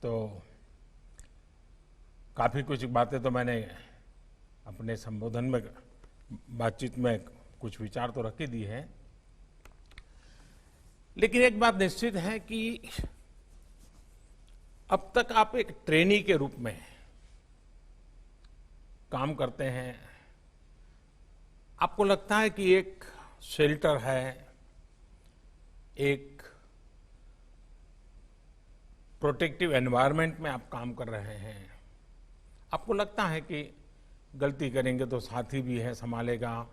तो काफ़ी कुछ बातें तो मैंने अपने संबोधन में, बातचीत में कुछ विचार तो रख ही दी है, लेकिन एक बात निश्चित है कि अब तक आप एक ट्रेनी के रूप में काम करते हैं। आपको लगता है कि एक शेल्टर है, एक प्रोटेक्टिव एनवायरनमेंट में आप काम कर रहे हैं। आपको लगता है कि गलती करेंगे तो साथी भी है, संभालेगा,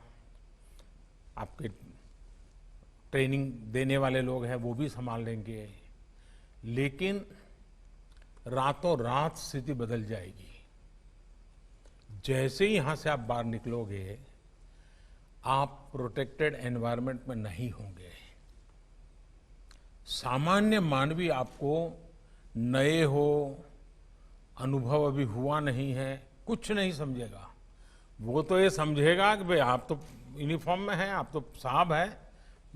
आपके ट्रेनिंग देने वाले लोग हैं वो भी संभाल लेंगे, लेकिन रातों रात स्थिति बदल जाएगी। जैसे ही यहां से आप बाहर निकलोगे, आप प्रोटेक्टेड एनवायरनमेंट में नहीं होंगे। सामान्य मानवी आपको नए हो, अनुभव अभी हुआ नहीं है, कुछ नहीं समझेगा। वो तो ये समझेगा कि भाई आप तो यूनिफॉर्म में हैं, आप तो साहब हैं,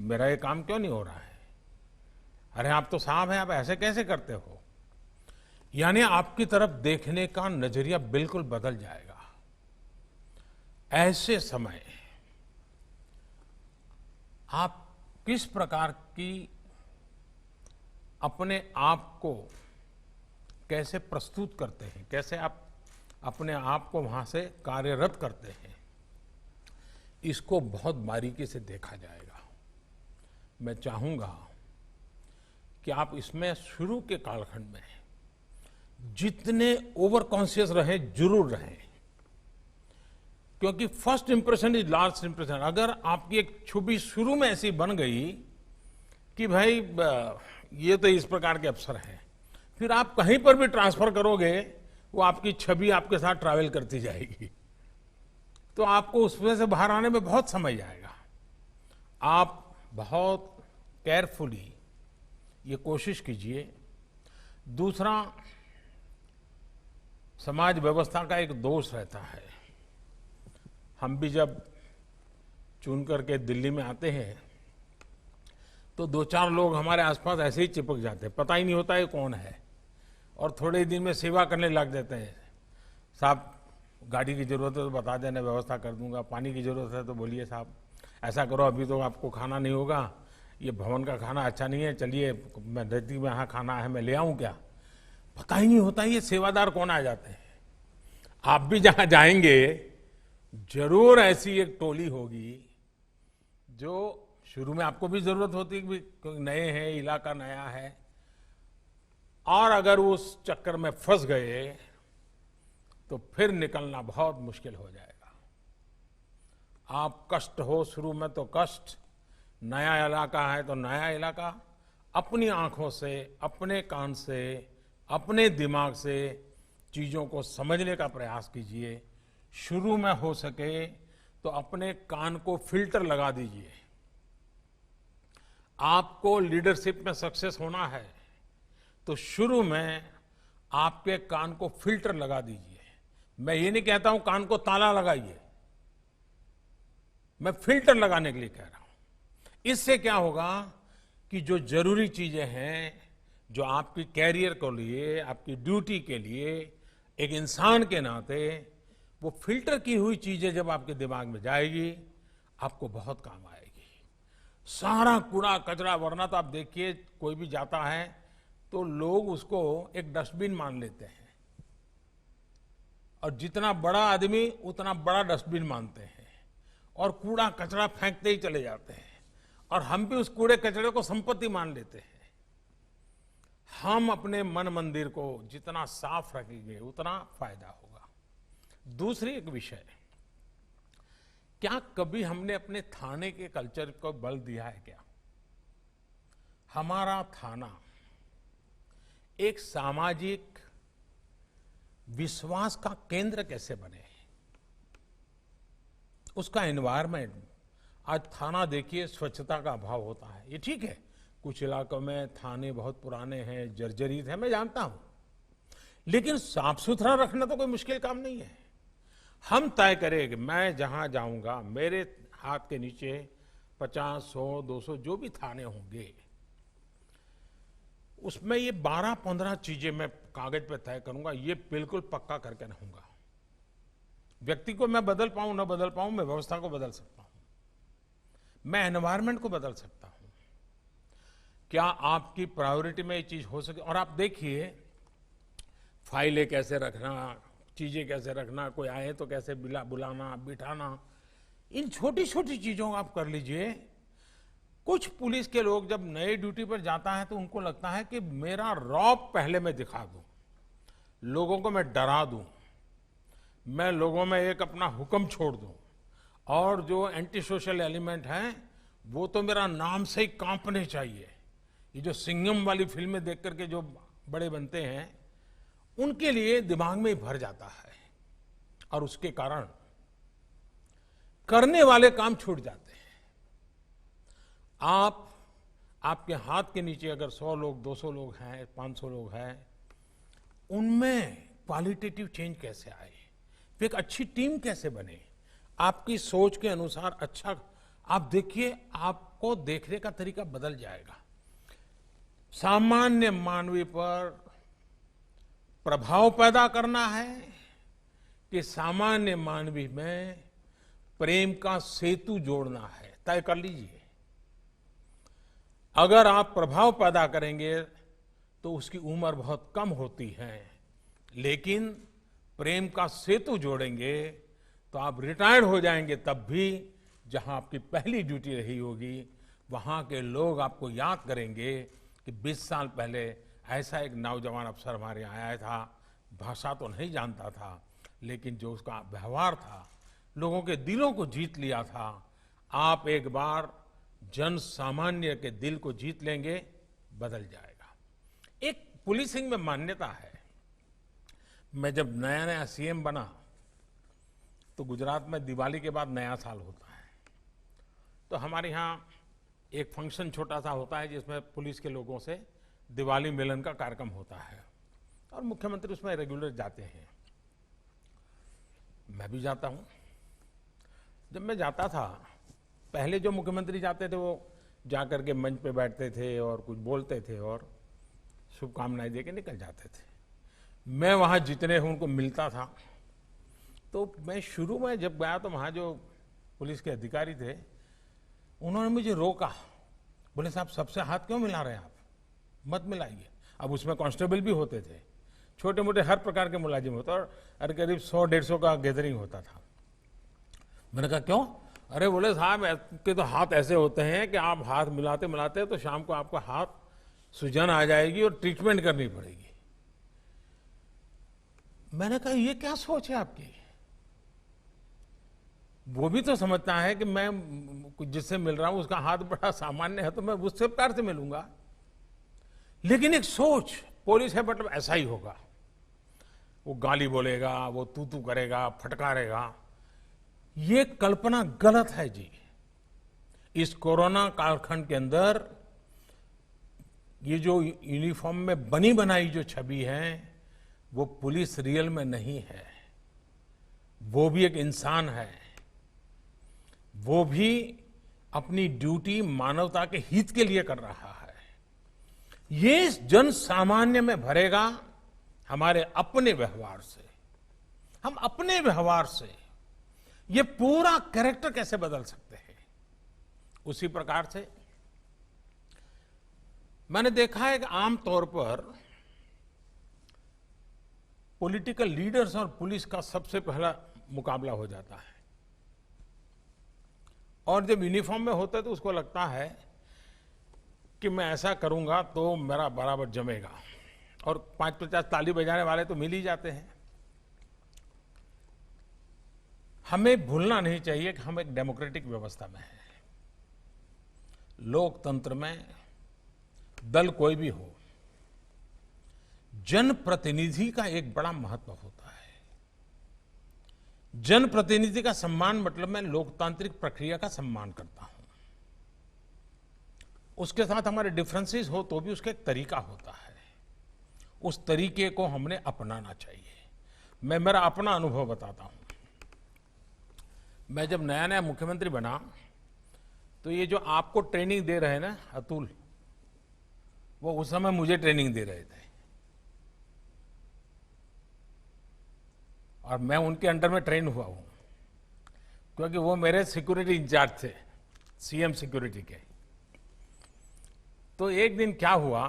मेरा ये काम क्यों नहीं हो रहा है? अरे आप तो साहब हैं, आप ऐसे कैसे करते हो? यानी आपकी तरफ देखने का नजरिया बिल्कुल बदल जाएगा। ऐसे समय आप किस प्रकार की अपने आप को कैसे प्रस्तुत करते हैं, कैसे आप अपने आप को वहां से कार्यरत करते हैं, इसको बहुत बारीकी से देखा जाएगा। मैं चाहूंगा कि आप इसमें शुरू के कालखंड में जितने ओवर कॉन्शियस रहें, जरूर रहें, क्योंकि first impression is last impression. अगर आपकी एक छवि शुरू में ऐसी बन गई कि भाई ये तो इस प्रकार के अफसर हैं, फिर आप कहीं पर भी ट्रांसफर करोगे, वो आपकी छवि आपके साथ ट्रैवल करती जाएगी, तो आपको उसमें से बाहर आने में बहुत समय जाएगा। आप बहुत केयरफुली ये कोशिश कीजिए। दूसरा, समाज व्यवस्था का एक दोष रहता है। हम भी जब चुन करके दिल्ली में आते हैं तो दो चार लोग हमारे आसपास ऐसे ही चिपक जाते हैं, पता ही नहीं होता ये कौन है, और थोड़े दिन में सेवा करने लग जाते हैं। साहब गाड़ी की जरूरत है तो बता देना, व्यवस्था कर दूंगा। पानी की जरूरत है तो बोलिए साहब ऐसा करो, अभी तो आपको खाना नहीं होगा, ये भवन का खाना अच्छा नहीं है, चलिए मैं नजदीक में यहाँ खाना है, मैं ले आऊँ क्या? पता ही नहीं होता ये सेवादार कौन आ जाते हैं। आप भी जहाँ जाएंगे जरूर ऐसी एक टोली होगी जो शुरू में आपको भी जरूरत होती है कि नए हैं, इलाका नया है, और अगर उस चक्कर में फंस गए तो फिर निकलना बहुत मुश्किल हो जाएगा। आप कष्ट हो शुरू में तो कष्ट, नया इलाका है तो नया इलाका, अपनी आंखों से, अपने कान से, अपने दिमाग से चीजों को समझने का प्रयास कीजिए। शुरू में हो सके तो अपने कान को फिल्टर लगा दीजिए। आपको लीडरशिप में सक्सेस होना है तो शुरू में आपके कान को फिल्टर लगा दीजिए। मैं ये नहीं कहता हूं कान को ताला लगाइए, मैं फिल्टर लगाने के लिए कह रहा हूं। इससे क्या होगा कि जो जरूरी चीजें हैं, जो आपकी कैरियर के लिए, आपकी ड्यूटी के लिए, एक इंसान के नाते, वो फिल्टर की हुई चीजें जब आपके दिमाग में जाएगी, आपको बहुत काम आएगी। सारा कूड़ा कचरा, वरना तो आप देखिए कोई भी जाता है तो लोग उसको एक डस्टबिन मान लेते हैं, और जितना बड़ा आदमी उतना बड़ा डस्टबिन मानते हैं, और कूड़ा कचरा फेंकते ही चले जाते हैं, और हम भी उस कूड़े कचरे को संपत्ति मान लेते हैं। हम अपने मन मंदिर को जितना साफ रखेंगे उतना फायदा होगा। दूसरी एक विषय, क्या कभी हमने अपने थाने के कल्चर को बल दिया है क्या? हमारा थाना एक सामाजिक विश्वास का केंद्र कैसे बने, उसका एनवायरनमेंट। आज थाना देखिए, स्वच्छता का अभाव होता है, ये ठीक है, कुछ इलाकों में थाने बहुत पुराने हैं, जर्जरित हैं, मैं जानता हूं, लेकिन साफ सुथरा रखना तो कोई मुश्किल काम नहीं है। हम तय करें कि मैं जहां जाऊंगा मेरे हाथ के नीचे 50, 100, 200 जो भी थाने होंगे, उसमें ये 12-15 चीजें मैं कागज पे तय करूंगा, ये बिल्कुल पक्का करके रहूंगा। व्यक्ति को मैं बदल पाऊं ना बदल पाऊं, मैं व्यवस्था को बदल सकता हूं, मैं एनवायरनमेंट को बदल सकता हूं। क्या आपकी प्रायोरिटी में ये चीज हो सके? और आप देखिए, फाइलें कैसे रखना, चीजें कैसे रखना, कोई आए तो कैसे बुलाना बिठाना, इन छोटी छोटी चीजों को आप कर लीजिए। कुछ पुलिस के लोग जब नए ड्यूटी पर जाता है तो उनको लगता है कि मेरा रौब पहले मैं दिखा दूं, लोगों को मैं डरा दूं, मैं लोगों में एक अपना हुक्म छोड़ दूं, और जो एंटी सोशल एलिमेंट हैं वो तो मेरा नाम से ही कांपने चाहिए। ये जो सिंघम वाली फिल्में देख करके जो बड़े बनते हैं, उनके लिए दिमाग में ही भर जाता है, और उसके कारण करने वाले काम छूट जाते हैं। आपके हाथ के नीचे अगर 100 लोग, 200 लोग हैं, 500 लोग हैं, उनमें क्वालिटेटिव चेंज कैसे आए, फिर एक अच्छी टीम कैसे बने, आपकी सोच के अनुसार अच्छा आप देखिए, आपको देखने का तरीका बदल जाएगा। सामान्य मानवीय पर प्रभाव पैदा करना है कि सामान्य मानवीय में प्रेम का सेतु जोड़ना है, तय कर लीजिए। अगर आप प्रभाव पैदा करेंगे तो उसकी उम्र बहुत कम होती है, लेकिन प्रेम का सेतु जोड़ेंगे तो आप रिटायर्ड हो जाएंगे, तब भी जहां आपकी पहली ड्यूटी रही होगी वहां के लोग आपको याद करेंगे कि 20 साल पहले ऐसा एक नौजवान अफसर हमारे यहाँ आया था, भाषा तो नहीं जानता था, लेकिन जो उसका व्यवहार था लोगों के दिलों को जीत लिया था। आप एक बार जन सामान्य के दिल को जीत लेंगे, बदल जाएगा। एक पुलिसिंग में मान्यता है, मैं जब नया नया सीएम बना तो गुजरात में दिवाली के बाद नया साल होता है, तो हमारे यहाँ एक फंक्शन छोटा सा होता है जिसमें पुलिस के लोगों से दिवाली मिलन का कार्यक्रम होता है, और मुख्यमंत्री उसमें रेगुलर जाते हैं, मैं भी जाता हूं। जब मैं जाता था, पहले जो मुख्यमंत्री जाते थे वो जाकर के मंच पे बैठते थे और कुछ बोलते थे और शुभकामनाएं देके निकल जाते थे। मैं वहां जितने उनको मिलता था, तो मैं शुरू में जब गया तो वहां जो पुलिस के अधिकारी थे उन्होंने मुझे रोका, बोले साहब सबसे हाथ क्यों मिला रहे हैं आप, मत मिलाइए। अब उसमें कांस्टेबल भी होते थे, छोटे मोटे हर प्रकार के मुलाजिम होते, और करीब 100-150 का गैदरिंग होता था। मैंने कहा क्यों? अरे बोले साहब आपके तो हाथ ऐसे होते हैं कि आप हाथ मिलाते मिलाते तो शाम को आपका हाथ सूजन आ जाएगी और ट्रीटमेंट करनी पड़ेगी। मैंने कहा ये क्या सोच है आपकी? वो भी तो समझता है कि मैं जिससे मिल रहा हूं उसका हाथ बड़ा सामान्य है तो मैं उससे प्यार से मिलूंगा, लेकिन एक सोच पुलिस है मतलब ऐसा ही होगा, वो गाली बोलेगा, वो तू तू करेगा, फटकारेगा, ये कल्पना गलत है जी। इस कोरोना कालखंड के अंदर ये जो यूनिफॉर्म में बनी बनाई जो छवि है वो पुलिस रियल में नहीं है, वो भी एक इंसान है, वो भी अपनी ड्यूटी मानवता के हित के लिए कर रहा है। ये जन सामान्य में भरेगा हमारे अपने व्यवहार से। हम अपने व्यवहार से ये पूरा कैरेक्टर कैसे बदल सकते हैं? उसी प्रकार से मैंने देखा है कि आमतौर पर पॉलिटिकल लीडर्स और पुलिस का सबसे पहला मुकाबला हो जाता है, और जब यूनिफॉर्म में होता है तो उसको लगता है कि मैं ऐसा करूंगा तो मेरा बराबर जमेगा, और 5-50 ताली बजाने वाले तो मिल ही जाते हैं। हमें भूलना नहीं चाहिए कि हम एक डेमोक्रेटिक व्यवस्था में हैं। लोकतंत्र में दल कोई भी हो, जनप्रतिनिधि का एक बड़ा महत्व होता है। जनप्रतिनिधि का सम्मान मतलब मैं लोकतांत्रिक प्रक्रिया का सम्मान करता हूं। उसके साथ हमारे डिफरेंसेस हो तो भी उसका एक तरीका होता है, उस तरीके को हमने अपनाना चाहिए। मैं मेरा अपना अनुभव बताता हूं। मैं जब नया नया मुख्यमंत्री बना तो ये जो आपको ट्रेनिंग दे रहे हैं ना अतुल, वो उस समय मुझे ट्रेनिंग दे रहे थे और मैं उनके अंडर में ट्रेन हुआ हूं, क्योंकि वो मेरे सिक्योरिटी इंचार्ज थे, सीएम सिक्योरिटी के। तो एक दिन क्या हुआ,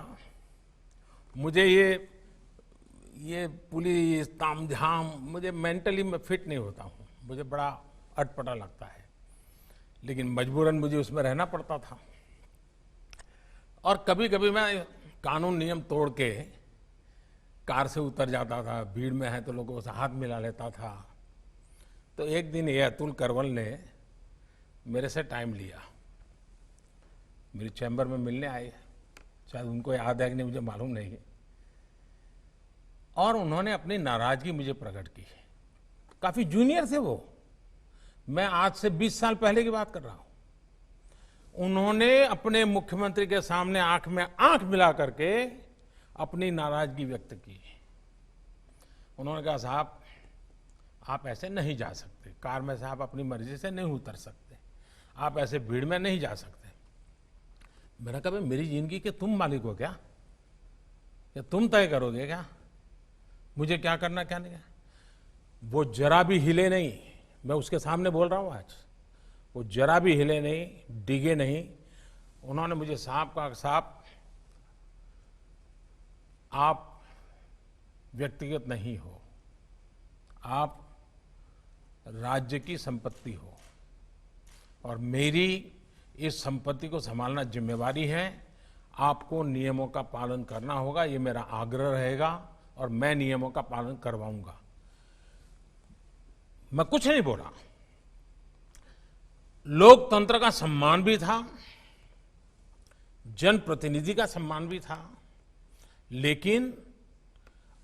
मुझे ये पुलिस तामझाम, मुझे मेंटली मैं फिट नहीं होता हूं, मुझे बड़ा अटपटा लगता है, लेकिन मजबूरन मुझे उसमें रहना पड़ता था। और कभी कभी मैं कानून नियम तोड़ के कार से उतर जाता था, भीड़ में है तो लोगों से हाथ मिला लेता था। तो एक दिन ये अतुल करवल ने मेरे से टाइम लिया, मेरी चैम्बर में मिलने आए, शायद उनको याद है कि नहीं मुझे मालूम नहीं, और उन्होंने अपनी नाराजगी मुझे प्रकट की। काफी जूनियर थे वो, मैं आज से 20 साल पहले की बात कर रहा हूं। उन्होंने अपने मुख्यमंत्री के सामने आंख में आंख मिला करके अपनी नाराजगी व्यक्त की। उन्होंने कहा, साहब आप ऐसे नहीं जा सकते, कार में से आप अपनी मर्जी से नहीं उतर सकते, आप ऐसे भीड़ में नहीं जा सकते। मैंने कहा, मेरी जिंदगी के तुम मालिक हो क्या, या तुम तय करोगे क्या मुझे क्या करना क्या नहीं? वो जरा भी हिले नहीं, मैं उसके सामने बोल रहा हूं आज, वो जरा भी हिले नहीं, डिगे नहीं। उन्होंने मुझे साहब कहा, साहब आप व्यक्तिगत नहीं हो, आप राज्य की संपत्ति हो और मेरी इस संपत्ति को संभालना जिम्मेवारी है। आपको नियमों का पालन करना होगा, ये मेरा आग्रह रहेगा और मैं नियमों का पालन करवाऊंगा। मैं कुछ नहीं बोला। लोकतंत्र का सम्मान भी था, जनप्रतिनिधि का सम्मान भी था, लेकिन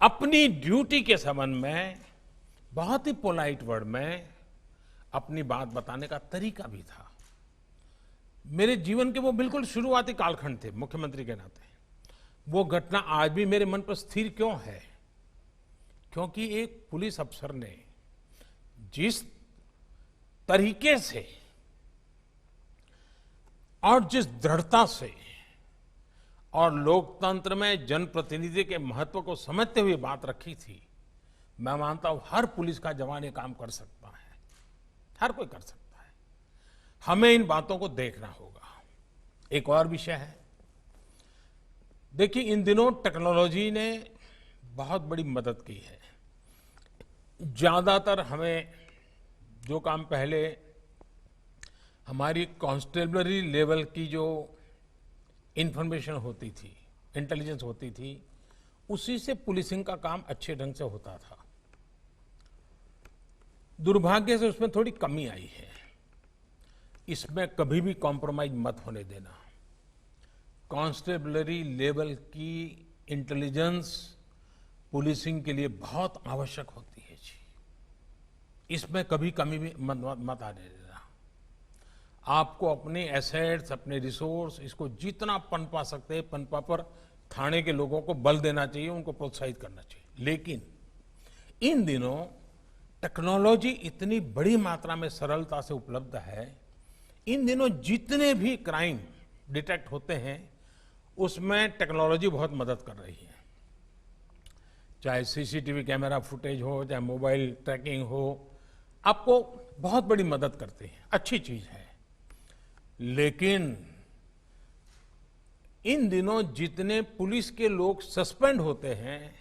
अपनी ड्यूटी के संबंध में बहुत ही पोलाइट वर्ड में अपनी बात बताने का तरीका भी था। मेरे जीवन के वो बिल्कुल शुरुआती कालखंड थे मुख्यमंत्री के नाते। वो घटना आज भी मेरे मन पर स्थिर क्यों है? क्योंकि एक पुलिस अफसर ने जिस तरीके से और जिस दृढ़ता से और लोकतंत्र में जनप्रतिनिधि के महत्व को समझते हुए बात रखी थी, मैं मानता हूं हर पुलिस का जवान ये काम कर सकता है, हर कोई कर सकता है। हमें इन बातों को देखना होगा। एक और विषय है, देखिए इन दिनों टेक्नोलॉजी ने बहुत बड़ी मदद की है। ज्यादातर हमें जो काम पहले हमारी कांस्टेबलरी लेवल की जो इंफॉर्मेशन होती थी, इंटेलिजेंस होती थी, उसी से पुलिसिंग का काम अच्छे ढंग से होता था। दुर्भाग्य से उसमें थोड़ी कमी आई है। इसमें कभी भी कॉम्प्रोमाइज मत होने देना। कांस्टेबलरी लेवल की इंटेलिजेंस पुलिसिंग के लिए बहुत आवश्यक होती है जी। इसमें कभी कमी भी मत आने देना। आपको अपने एसेट्स, अपने रिसोर्स, इसको जितना पनपा सकते हैं पनपा पर थाने के लोगों को बल देना चाहिए, उनको प्रोत्साहित करना चाहिए। लेकिन इन दिनों टेक्नोलॉजी इतनी बड़ी मात्रा में सरलता से उपलब्ध है, इन दिनों जितने भी क्राइम डिटेक्ट होते हैं उसमें टेक्नोलॉजी बहुत मदद कर रही है। चाहे सीसीटीवी कैमरा फुटेज हो, चाहे मोबाइल ट्रैकिंग हो, आपको बहुत बड़ी मदद करती है, अच्छी चीज है। लेकिन इन दिनों जितने पुलिस के लोग सस्पेंड होते हैं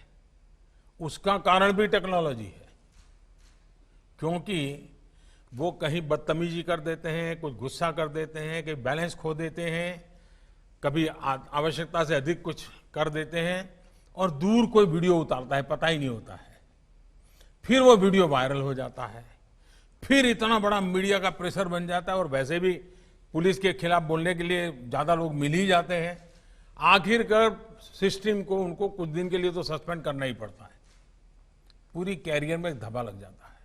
उसका कारण भी टेक्नोलॉजी है, क्योंकि वो कहीं बदतमीजी कर देते हैं, कुछ गुस्सा कर देते हैं, कहीं बैलेंस खो देते हैं, कभी आवश्यकता से अधिक कुछ कर देते हैं और दूर कोई वीडियो उतारता है, पता ही नहीं होता है। फिर वो वीडियो वायरल हो जाता है, फिर इतना बड़ा मीडिया का प्रेशर बन जाता है और वैसे भी पुलिस के खिलाफ बोलने के लिए ज्यादा लोग मिल ही जाते हैं। आखिरकार सिस्टम को उनको कुछ दिन के लिए तो सस्पेंड करना ही पड़ता है, पूरी कैरियर में धब्बा लग जाता है।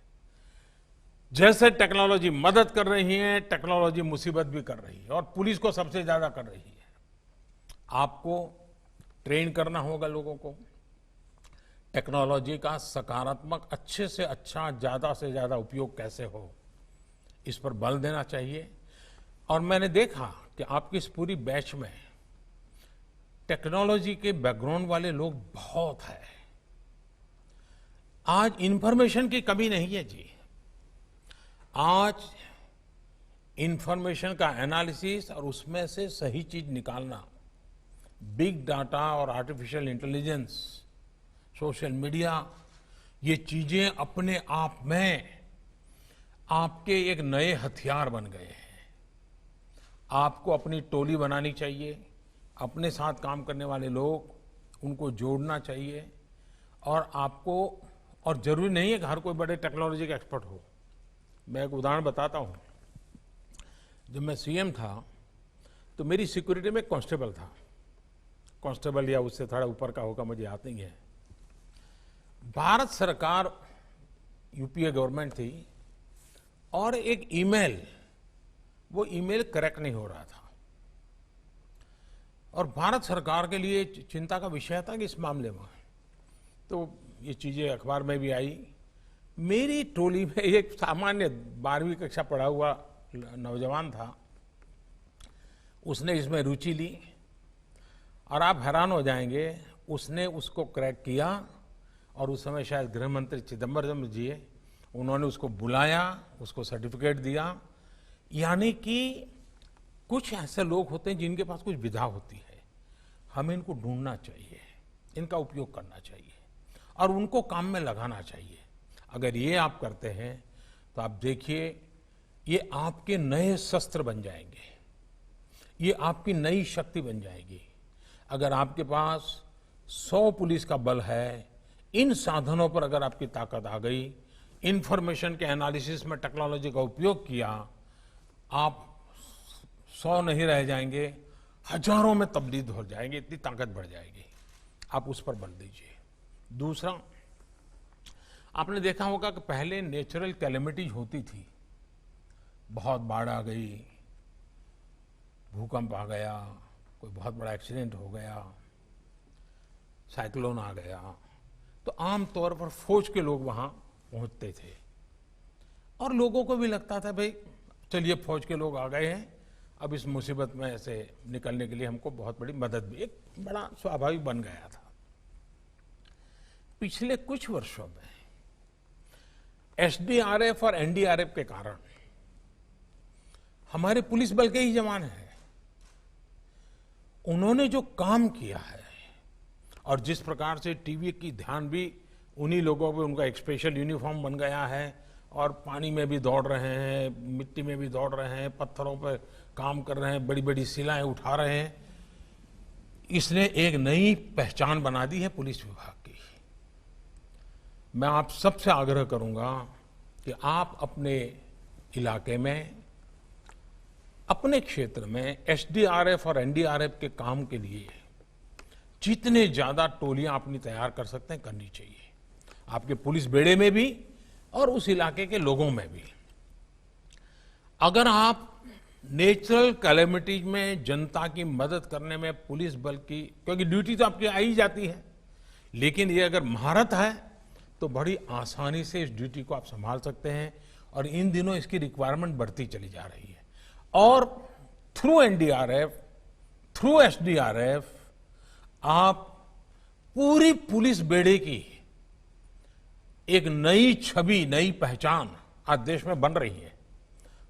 जैसे टेक्नोलॉजी मदद कर रही है, टेक्नोलॉजी मुसीबत भी कर रही है और पुलिस को सबसे ज्यादा कर रही है। आपको ट्रेन करना होगा लोगों को, टेक्नोलॉजी का सकारात्मक अच्छे से अच्छा ज्यादा से ज्यादा उपयोग कैसे हो, इस पर बल देना चाहिए। और मैंने देखा कि आपकी इस पूरी बैच में टेक्नोलॉजी के बैकग्राउंड वाले लोग बहुत हैं। आज इंफॉर्मेशन की कमी नहीं है जी। आज इंफॉर्मेशन का एनालिसिस और उसमें से सही चीज निकालना, बिग डाटा और आर्टिफिशियल इंटेलिजेंस, सोशल मीडिया, ये चीजें अपने आप में आपके एक नए हथियार बन गए हैं। आपको अपनी टोली बनानी चाहिए, अपने साथ काम करने वाले लोग, उनको जोड़ना चाहिए। और आपको, और जरूरी नहीं है कि हर कोई बड़े टेक्नोलॉजी का एक्सपर्ट हो। मैं एक उदाहरण बताता हूं। जब मैं सीएम था तो मेरी सिक्योरिटी में एक कांस्टेबल था। कांस्टेबल या उससे थोड़ा ऊपर का होगा, मुझे याद नहीं है। भारत सरकार, यूपीए गवर्नमेंट थी, और एक ईमेल, वो ईमेल करेक्ट नहीं हो रहा था, और भारत सरकार के लिए चिंता का विषय था कि इस मामले में, तो ये चीजें अखबार में भी आई। मेरी टोली में एक सामान्य 12वीं कक्षा पढ़ा हुआ नौजवान था, उसने इसमें रुचि ली, और आप हैरान हो जाएंगे, उसने उसको क्रैक किया। और उस समय शायद गृह मंत्री चिदम्बरम जी, उन्होंने उसको बुलाया, उसको सर्टिफिकेट दिया। यानी कि कुछ ऐसे लोग होते हैं जिनके पास कुछ विधा होती है, हमें इनको ढूंढना चाहिए, इनका उपयोग करना चाहिए और उनको काम में लगाना चाहिए। अगर ये आप करते हैं तो आप देखिए, ये आपके नए शस्त्र बन जाएंगे, ये आपकी नई शक्ति बन जाएगी। अगर आपके पास 100 पुलिस का बल है, इन साधनों पर अगर आपकी ताकत आ गई, इंफॉर्मेशन के एनालिसिस में टेक्नोलॉजी का उपयोग किया, आप 100 नहीं रह जाएंगे, हजारों में तब्दील हो जाएंगे, इतनी ताकत बढ़ जाएगी। आप उस पर बल दीजिए। दूसरा, आपने देखा होगा कि पहले नेचुरल कैलेमिटीज होती थी, बहुत बाढ़ आ गई, भूकंप आ गया, कोई बहुत बड़ा एक्सीडेंट हो गया, साइक्लोन आ गया, तो आमतौर पर फौज के लोग वहां पहुंचते थे, और लोगों को भी लगता था भाई चलिए फौज के लोग आ गए हैं, अब इस मुसीबत में से निकलने के लिए हमको बहुत बड़ी मदद भी, एक बड़ा स्वाभाविक बन गया था। पिछले कुछ वर्षों में एसडीआरएफ और एनडीआरएफ के कारण हमारे पुलिस बल के ही जवान हैं, उन्होंने जो काम किया है, और जिस प्रकार से टीवी की ध्यान भी उन्हीं लोगों पे, उनका एक स्पेशल यूनिफॉर्म बन गया है, और पानी में भी दौड़ रहे हैं, मिट्टी में भी दौड़ रहे हैं, पत्थरों पर काम कर रहे हैं, बड़ी बड़ी शिलाएं उठा रहे हैं। इसने एक नई पहचान बना दी है पुलिस विभाग की। मैं आप सबसे आग्रह करूंगा कि आप अपने इलाके में, अपने क्षेत्र में एसडीआरएफ और एनडीआरएफ के काम के लिए जितने ज्यादा टोलियां अपनी तैयार कर सकते हैं, करनी चाहिए, आपके पुलिस बेड़े में भी और उस इलाके के लोगों में भी। अगर आप नेचुरल कैलेमिटीज में जनता की मदद करने में पुलिस बल की, क्योंकि ड्यूटी तो आपकी आ ही जाती है, लेकिन ये अगर महारत है तो बड़ी आसानी से इस ड्यूटी को आप संभाल सकते हैं, और इन दिनों इसकी रिक्वायरमेंट बढ़ती चली जा रही है। और थ्रू एनडीआरएफ, थ्रू एसडीआरएफ, आप पूरी पुलिस बेड़े की एक नई छवि, नई पहचान आज देश में बन रही है।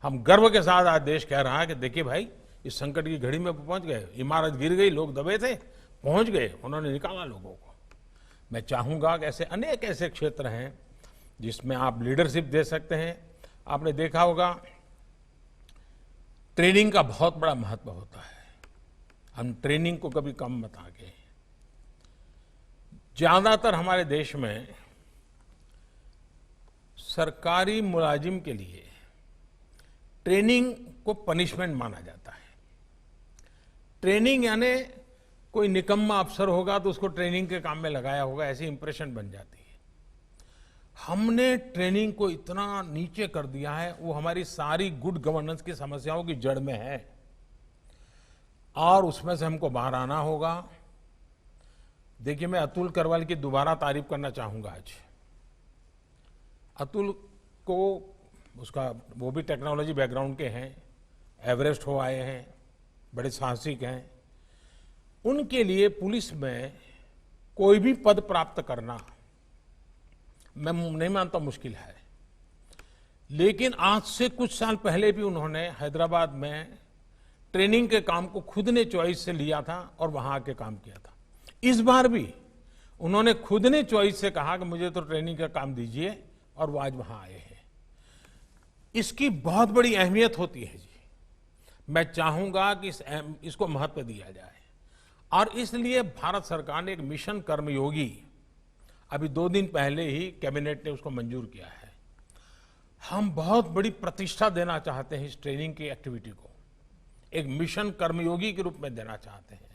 हम गर्व के साथ आज देश कह रहा है कि देखिए भाई, इस संकट की घड़ी में पहुंच गए, इमारत गिर गई, लोग दबे थे, पहुंच गए, उन्होंने निकाला लोगों को। मैं चाहूंगा कि ऐसे अनेक ऐसे क्षेत्र हैं जिसमें आप लीडरशिप दे सकते हैं। आपने देखा होगा ट्रेनिंग का बहुत बड़ा महत्व होता है, हम ट्रेनिंग को कभी कम मत आगे। ज्यादातर हमारे देश में सरकारी मुलाजिम के लिए ट्रेनिंग को पनिशमेंट माना जाता है। ट्रेनिंग यानी कोई निकम्मा अफसर होगा तो उसको ट्रेनिंग के काम में लगाया होगा, ऐसी इंप्रेशन बन जाती है। हमने ट्रेनिंग को इतना नीचे कर दिया है, वो हमारी सारी गुड गवर्नेंस की समस्याओं की जड़ में है, और उसमें से हमको बाहर आना होगा। देखिए, मैं अतुल करवाल की दोबारा तारीफ करना चाहूंगा आज। अतुल को, उसका, वो भी टेक्नोलॉजी बैकग्राउंड के हैं, एवरेस्ट हो आए हैं, बड़े साहसिक हैं। उनके लिए पुलिस में कोई भी पद प्राप्त करना मैं नहीं मानता मुश्किल है। लेकिन आज से कुछ साल पहले भी उन्होंने हैदराबाद में ट्रेनिंग के काम को खुद ने चॉइस से लिया था और वहां आके काम किया था। इस बार भी उन्होंने खुद ने चॉइस से कहा कि मुझे तो ट्रेनिंग का काम दीजिए, और वो आज वहां आए हैं। इसकी बहुत बड़ी अहमियत होती है जी। मैं चाहूंगा कि इसको महत्व दिया जाए, और इसलिए भारत सरकार ने एक मिशन कर्मयोगी अभी 2 दिन पहले ही कैबिनेट ने उसको मंजूर किया है। हम बहुत बड़ी प्रतिष्ठा देना चाहते हैं इस ट्रेनिंग की एक्टिविटी को, एक मिशन कर्मयोगी के रूप में देना चाहते हैं।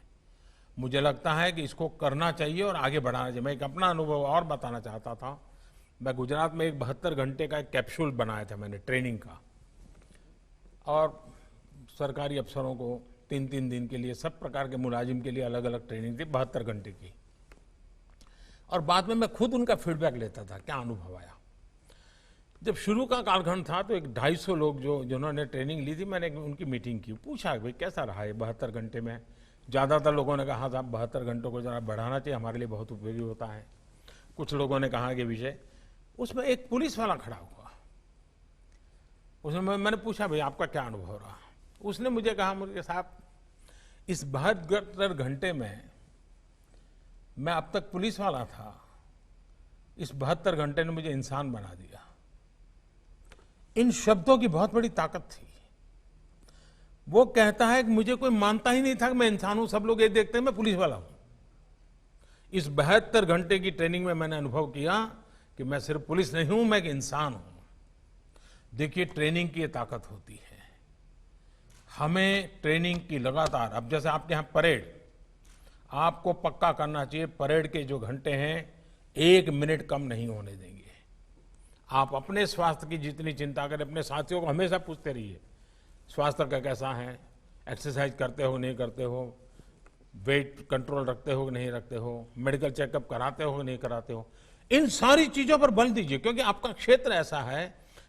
मुझे लगता है कि इसको करना चाहिए और आगे बढ़ाना चाहिए। मैं एक अपना अनुभव और बताना चाहता था। मैं गुजरात में एक 72 घंटे का एक कैप्सूल बनाया था मैंने ट्रेनिंग का, और सरकारी अफसरों को 3-3 दिन के लिए सब प्रकार के मुलाजिम के लिए अलग अलग ट्रेनिंग थी 72 घंटे की। और बाद में मैं खुद उनका फीडबैक लेता था, क्या अनुभव आया। जब शुरू का कालखंड था तो एक 250 लोग जिन्होंने ट्रेनिंग ली थी, मैंने उनकी मीटिंग की, पूछा भाई कैसा रहा है 72 घंटे में। ज़्यादातर लोगों ने कहा था 72 घंटों को जरा बढ़ाना चाहिए, हमारे लिए बहुत उपयोगी होता है। कुछ लोगों ने कहा कि विषय, उसमें एक पुलिस वाला खड़ा हुआ, उसने मैंने पूछा भाई आपका क्या अनुभव रहा। उसने मुझे कहा, मुझे साहब इस 72 घंटे में मैं अब तक पुलिस वाला था, इस 72 घंटे ने मुझे इंसान बना दिया। इन शब्दों की बहुत बड़ी ताकत थी। वो कहता है कि मुझे कोई मानता ही नहीं था कि मैं इंसान हूं, सब लोग ये देखते हैं मैं पुलिस वाला हूं। इस 72 घंटे की ट्रेनिंग में मैंने अनुभव किया कि मैं सिर्फ पुलिस नहीं हूं, मैं एक इंसान हूं। देखिए ट्रेनिंग की ये ताकत होती है। हमें ट्रेनिंग की लगातार, अब जैसे आपके यहां परेड, आपको पक्का करना चाहिए परेड के जो घंटे हैं 1 मिनट कम नहीं होने देंगे। आप अपने स्वास्थ्य की जितनी चिंता करें, अपने साथियों को हमेशा पूछते रहिए स्वास्थ्य का कैसा है, एक्सरसाइज करते हो नहीं करते हो, वेट कंट्रोल रखते हो कि नहीं रखते हो, मेडिकल चेकअप कराते हो कि नहीं कराते हो। इन सारी चीजों पर बल दीजिए, क्योंकि आपका क्षेत्र ऐसा है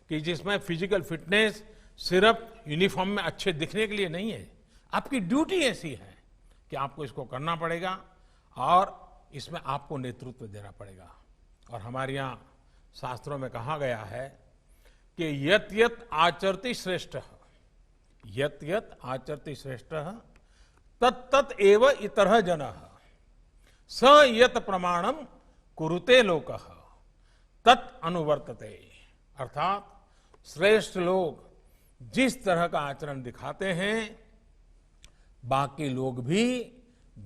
कि जिसमें फिजिकल फिटनेस सिर्फ यूनिफॉर्म में अच्छे दिखने के लिए नहीं है। आपकी ड्यूटी ऐसी है कि आपको इसको करना पड़ेगा और इसमें आपको नेतृत्व देना पड़ेगा। और हमारे यहाँ शास्त्रों में कहा गया है कि यत यत आचरति श्रेष्ठ, यत यत आचरति श्रेष्ठ तत् तत् एव इतरः जनः स यत प्रमाणम कुरुते लोकः तत् अनुवर्तते। अर्थात श्रेष्ठ लोग जिस तरह का आचरण दिखाते हैं, बाकी लोग भी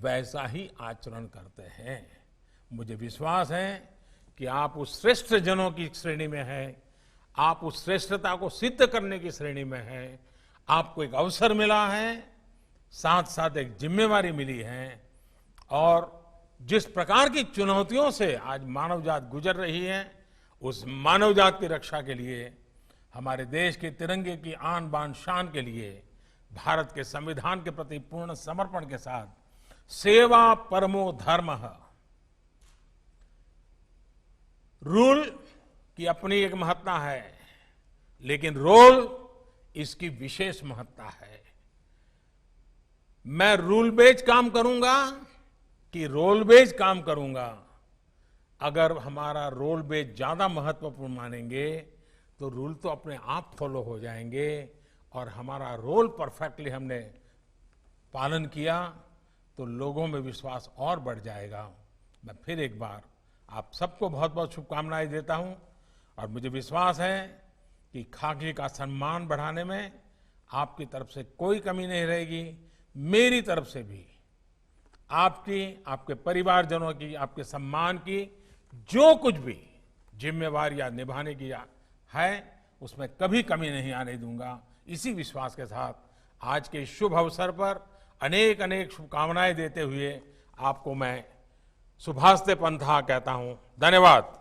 वैसा ही आचरण करते हैं। मुझे विश्वास है कि आप उस श्रेष्ठ जनों की श्रेणी में हैं, आप उस श्रेष्ठता को सिद्ध करने की श्रेणी में हैं। आपको एक अवसर मिला है, साथ साथ एक जिम्मेवारी मिली है, और जिस प्रकार की चुनौतियों से आज मानव जात गुजर रही है, उस मानव जात की रक्षा के लिए, हमारे देश के तिरंगे की आन बान शान के लिए, भारत के संविधान के प्रति पूर्ण समर्पण के साथ सेवा परमो धर्मः, रूल की अपनी एक महत्ता है, लेकिन रोल इसकी विशेष महत्ता है। मैं रूल बेस्ड काम करूंगा कि रोल बेस्ड काम करूंगा, अगर हमारा रोल बेस्ड ज्यादा महत्वपूर्ण मानेंगे तो रूल तो अपने आप फॉलो हो जाएंगे, और हमारा रोल परफेक्टली हमने पालन किया तो लोगों में विश्वास और बढ़ जाएगा। मैं फिर एक बार आप सबको बहुत बहुत शुभकामनाएं देता हूं, और मुझे विश्वास है कि खाकी का सम्मान बढ़ाने में आपकी तरफ से कोई कमी नहीं रहेगी। मेरी तरफ से भी आपकी, आपके परिवारजनों की, आपके सम्मान की जो कुछ भी जिम्मेवारियां निभाने की है, उसमें कभी कमी नहीं आने दूंगा। इसी विश्वास के साथ आज के शुभ अवसर पर अनेक अनेक शुभकामनाएं देते हुए आपको मैं शुभास्ते पंथा कहता हूं। धन्यवाद।